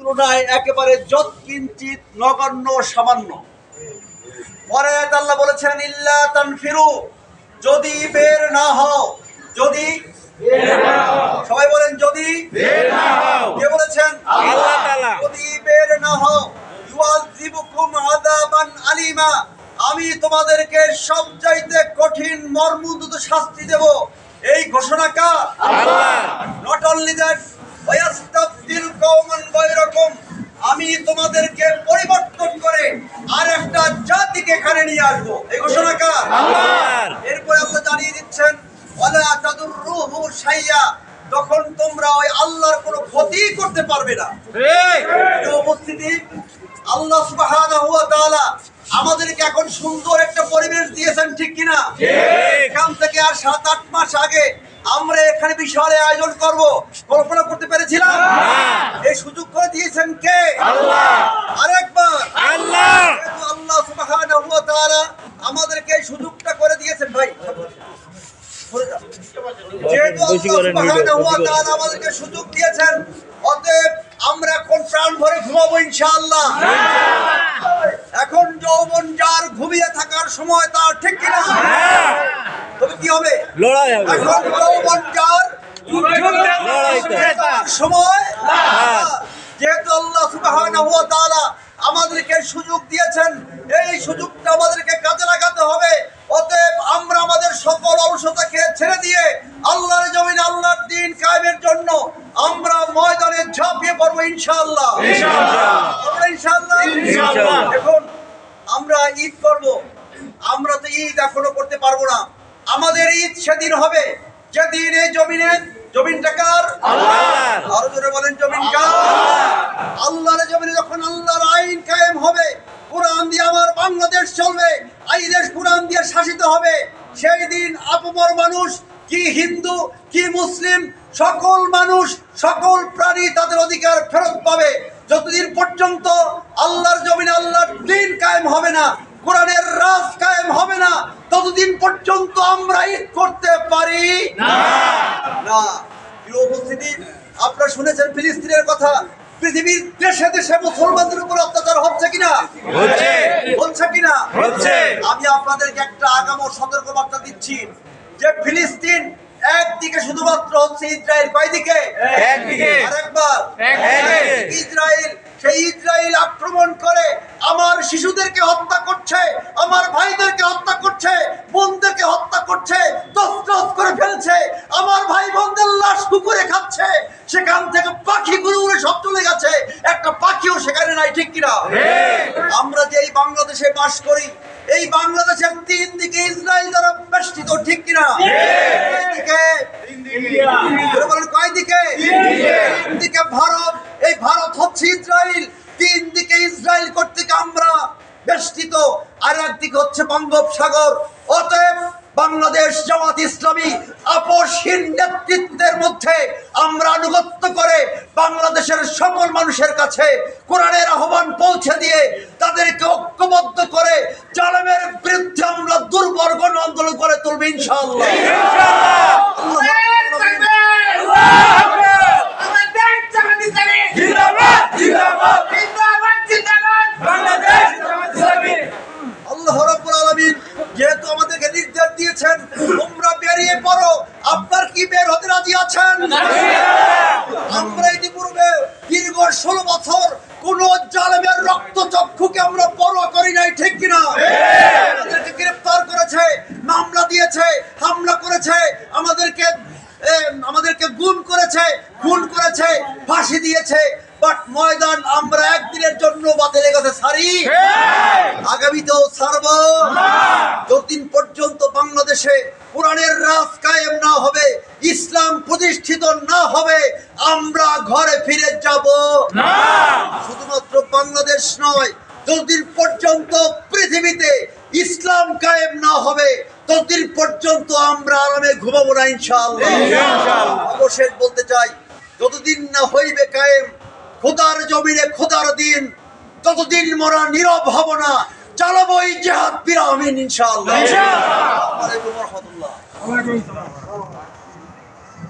তুলনায় একেবারে যৎকিঞ্চিত নগণ্য সামান্য। পরে আল্লাহ বলেছেন ইল্লা তানফিরু, যদি বের না হও, যদি সবাই বলেন যদি বের না হও, কে বলেছেন? আল্লাহ তাআলা। যদি বের না হও ইউআযিবুকুম আযাবান আলিমা, আমি তোমাদেরকে সবচাইতে কঠিন মর্মন্তুদ শাস্তি দেব। এই ঘোষণা কার? আল্লাহ। নট অনলি দ্যাট, ওয়াস্তাবদিল কওমান গায়রাকুম, আমি তোমাদেরকে পরিবর্তন করে আরেকটা জাতিকে এখানে নিয়ে আসবো। এই ঘোষণা কার? আল্লাহর। এরপরে আল্লাহ জানিয়ে দিচ্ছেন ওয়ালা তাদুররুহু শাইয়া, তখন তোমরা ওই আল্লাহর কোনো ক্ষতি করতে পারবে না। ঠিক উপস্থিতি, আল্লাহ সুবহানাহু ওয়া তাআলা আমাদেরকে এখন সুন্দর একটা পরিবেশ দিয়েছেন, ঠিক কিনা? এখান থেকে আর 7-8 মাস আগে আমরা এখানে বিশাল আয়োজন করব, কল্পনা করতে পেরেছিলাম? এই সুযোগ করে দিয়েছেন কে? আল্লাহ। আরেকবার আল্লাহ। আল্লাহ সুবহানাহু ওয়া তাআলা আমাদেরকে এই সুযোগটা করে দিয়েছেন। ভাই যেহেতু আল্লাহ সুবহানাহু ওয়া তাআলা আমাদেরকে সুযোগ দিয়েছেন, অতএব আমরা এখন প্রাণ ভরে ঘুমাবো ইনশাআল্লাহ। এখন যৌবন যার ঘুমিয়ে থাকার সময় তার, ঠিক কিনা? তবে কি হবে? লড়াই হবে। এখন যৌবন যার সময়, যেহেতু আল্লাহ সুবহানাহু ওয়া তাআলা আমাদেরকে সুযোগ দিয়েছেন, এই সুযোগটা আমাদেরকে কাজে লাগাতে হবে। অতএব আমরা আমাদের সকল অলসতাকে ছেড়ে দিয়ে আল্লাহর জমিনে আল্লাহর দ্বীন কায়েমের জন্য আমরা ময়দানে ঝাঁপিয়ে পড়বো ইনশাআল্লাহ। ইনশাআল্লাহ। এখন আমরা ঈদ করব, আমরা তো ঈদ এখনো করতে পারবো না। আমাদের ঈদ সেদিন হবে যেদিন এই জমিনটা কার? আল্লাহর। আরো জোরে বলেন জমিন কার? আল্লাহর জমিনে যখন আল্লাহর আইন কায়েম হবে, কোরআন দিয়ে আমার বাংলাদেশ চলবে, এই দেশ কোরআন দিয়ে শাসিত হবে, সেই দিন আপামর মানুষ কি হিন্দু কি মুসলিম সকল মানুষ সকল প্রাণী তাদের অধিকার ফেরত পাবে। যতদিন পর্যন্ত আল্লাহর জমিনে আল্লাহর দ্বীন কায়েম হবে না, কোরআনের রাজ কায়েম হবে না, ততদিন পর্যন্ত আমরা ঈদ করতে পারি না। প্রিয় উপস্থিতি, আপনারা শুনেছেন ফিলিস্তিনের কথা। পৃথিবীর দেশে দেশে মুসলমানদের উপর অত্যাচার হচ্ছে কিনা? হচ্ছে কিনা? আমি আপনাদেরকে একটা আগাম সতর্কবার্তা দিচ্ছি যে ফিলিস্তিন একদিকে শুধুমাত্র হচ্ছে ইসরায়েল, কয়দিকে? একদিকে। আরেকবার ইসরায়েল, সেই ইসরায়েল আক্রমণ করে আমার শিশুদেরকে হত্যা করছে, আমার ভাইদেরকে হত্যা করছে, বোনদেরকে হত্যা করছে, তছনছ করে ফেলছে, আমার ভাই বোনদের লাশ কুকুরে খাচ্ছে, সেখান থেকে পাখিগুলো উড়ে সব চলে গেছে, একটা পাখিও সেখানে নাই, ঠিক কিনা? আমরা যে এই বাংলাদেশে বাস করি, এই বাংলাদেশের 3 দিকে ইসরায়েল দ্বারা বেষ্টিত, ঠিক কিনা? কয়দিকে? 3 দিকে ভারত, এই ভারত হচ্ছে ইসরায়েল, 3 দিকে ইসরায়েল কর্তৃক আমরা বেষ্টিত, আর একদিকে হচ্ছে বঙ্গোপসাগর। অতএব বাংলাদেশ জামাত ইসলামী আপসহীন নেতৃত্বের মধ্যে আমরা আনুগত্য করে বাংলাদেশের সকল মানুষের কাছে কোরআনের আহ্বান পৌঁছে দিয়ে তাদেরকে ঐক্যবদ্ধ করে জালেমের বিরুদ্ধে আমরা দুর্বল গণ আন্দোলন করে তুলব ইনশাআল্লাহ। আল্লাহ রাব্বুল আলামিন যেহেতু আমাদেরকে নির্দেশ দিয়েছেন তোমরা বেরিয়ে পড়ো, আপনার কি বের হতে রাজি আছেন? আমরা ইতিপূর্বে দীর্ঘ 16 বছর কোন জালেমের রক্তচক্ষুকে আমরা পরোয়া করি নাই, ঠিক কিনা? আমাদেরকে গ্রেফতার করেছে, মামলা দিয়েছে, হামলা করেছে, আমাদেরকে গুম করেছে, খুন করেছে, ফাঁসি দিয়েছে, বাট ময়দান আমরা একদিনের জন্য বাতিলের কাছে ছাড়ি, আগামীতেও ছাড়ব। যতদিন পর্যন্ত বাংলাদেশে কোরআনের রাজ কায়েম না হবে, ইসলাম প্রতিষ্ঠিত না হবে, আমরা ঘরে ফিরে যাব না। শুধুমাত্র বাংলাদেশ নয়, যতদিন পর্যন্ত পৃথিবীতে ইসলাম কায়েম না হবে ততদিন পর্যন্ত আমরা আরামে ঘুমাবো না ইনশাআল্লাহ। অবশেষ বলতে চাই, যতদিন না হইবে কায়েম খোদার জমিনে খোদার দিন, ততদিন মোরা নীরব হব না, চালাবো এই জিহাদ বিরামিন ইনশাআল্লাহ। আসসালামু আলাইকুম ওয়া রাহমাতুল্লাহ।